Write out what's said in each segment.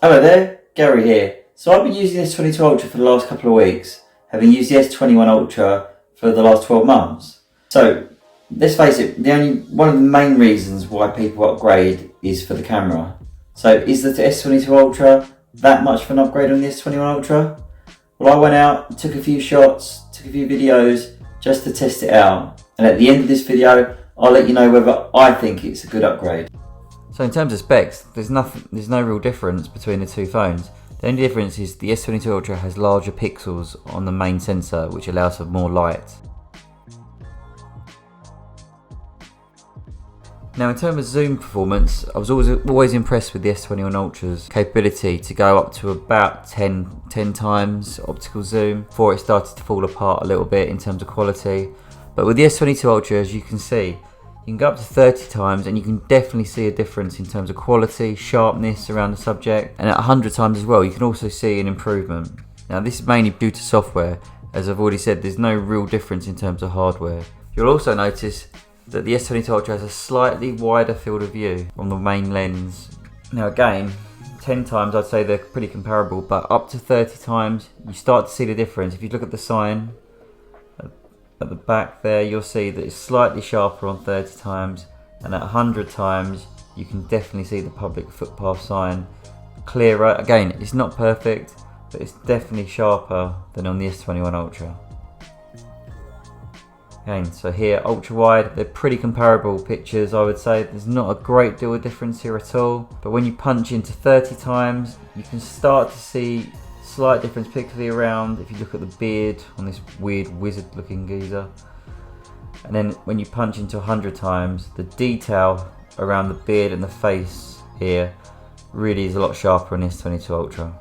Hello there, Gary here. So I've been using the S22 Ultra for the last couple of weeks, having used the S21 Ultra for the last 12 months. So let's face it, one of the main reasons why people upgrade is for the camera. So is the S22 Ultra that much of an upgrade on the S21 Ultra? Well, I went out, took a few shots, took a few videos just to test it out. And at the end of this video, I'll let you know whether I think it's a good upgrade. So in terms of specs, there's no real difference between the two phones. The only difference is the S22 Ultra has larger pixels on the main sensor, which allows for more light. Now in terms of zoom performance, I was always impressed with the S21 Ultra's capability to go up to about 10 times optical zoom before it started to fall apart a little bit in terms of quality. But with the S22 Ultra, as you can see, you can go up to 30 times and you can definitely see a difference in terms of quality, sharpness around the subject, and at 100 times as well you can also see an improvement. Now this is mainly due to software. As I've already said, there's no real difference in terms of hardware. You'll also notice that the S22 Ultra has a slightly wider field of view on the main lens. Now again, 10 times I'd say they're pretty comparable, but up to 30 times you start to see the difference. If you look at the sign at the back there, you'll see that it's slightly sharper on 30 times, and at 100 times you can definitely see the public footpath sign clearer. Again, it's not perfect, but it's definitely sharper than on the S21 Ultra. Again, so here ultra wide, they're pretty comparable pictures, I would say. There's not a great deal of difference here at all, but when you punch into 30 times you can start to see slight difference, particularly around, if you look at the beard on this weird wizard looking geezer. And then when you punch into 100 times, the detail around the beard and the face here really is a lot sharper on this S22 Ultra.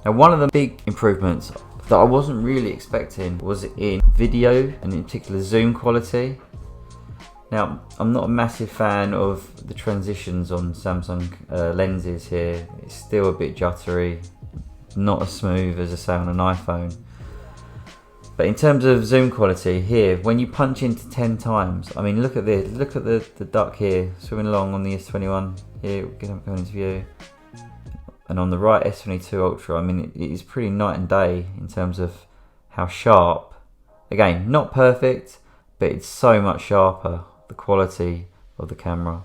Now one of the big improvements that I wasn't really expecting was in video, and in particular zoom quality. Now I'm not a massive fan of the transitions on Samsung lenses here. It's still a bit juttery, not as smooth as I say on an iPhone. But in terms of zoom quality here, when you punch into 10 times, I mean look at this, look at the duck here swimming along on the S21 here, going into view. And on the right S22 Ultra, I mean it is pretty night and day in terms of how sharp. Again, not perfect, but it's so much sharper, the quality of the camera.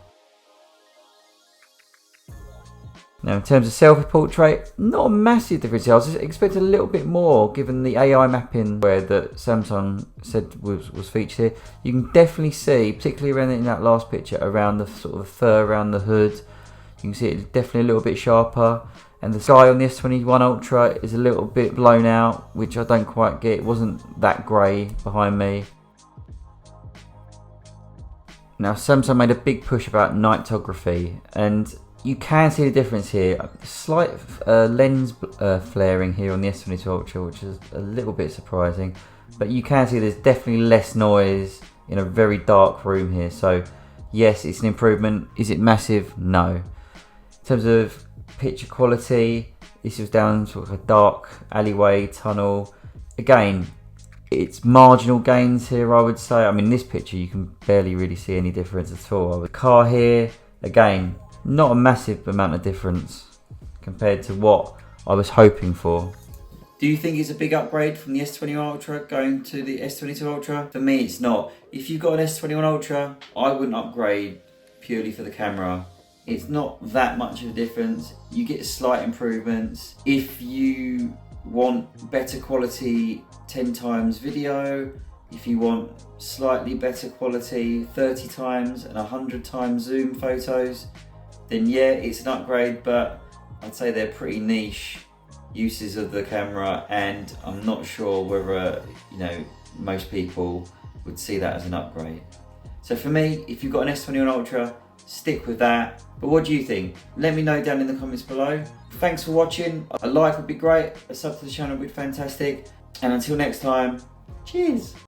Now in terms of selfie portrait, not a massive difference here. I was expecting a little bit more given the AI mapping where that Samsung said was featured here. You can definitely see, particularly around in that last picture, around the sort of fur around the hood. You can see it's definitely a little bit sharper. And the sky on the S21 Ultra is a little bit blown out, which I don't quite get. It wasn't that grey behind me. Now Samsung made a big push about nightography, and you can see the difference here. Slight lens flaring here on the S22 Ultra, which is a little bit surprising. But you can see there's definitely less noise in a very dark room here. So yes, it's an improvement. Is it massive? No. In terms of picture quality, this was down sort of a dark alleyway, tunnel. Again, it's marginal gains here, I would say. I mean, this picture you can barely really see any difference at all. The car here, again, not a massive amount of difference compared to what I was hoping for. Do you think it's a big upgrade from the S21 Ultra going to the S22 Ultra? For me, it's not. If you've got an S21 Ultra, I wouldn't upgrade purely for the camera. It's not that much of a difference. You get slight improvements. If you want better quality 10 times video, if you want slightly better quality 30 times and 100 times zoom photos, then yeah, it's an upgrade, but I'd say they're pretty niche uses of the camera, and I'm not sure whether most people would see that as an upgrade. So for me, if you've got an S21 Ultra, stick with that. But what do you think? Let me know down in the comments below. Thanks for watching. A like would be great, a sub to the channel would be fantastic, and until next time, cheers.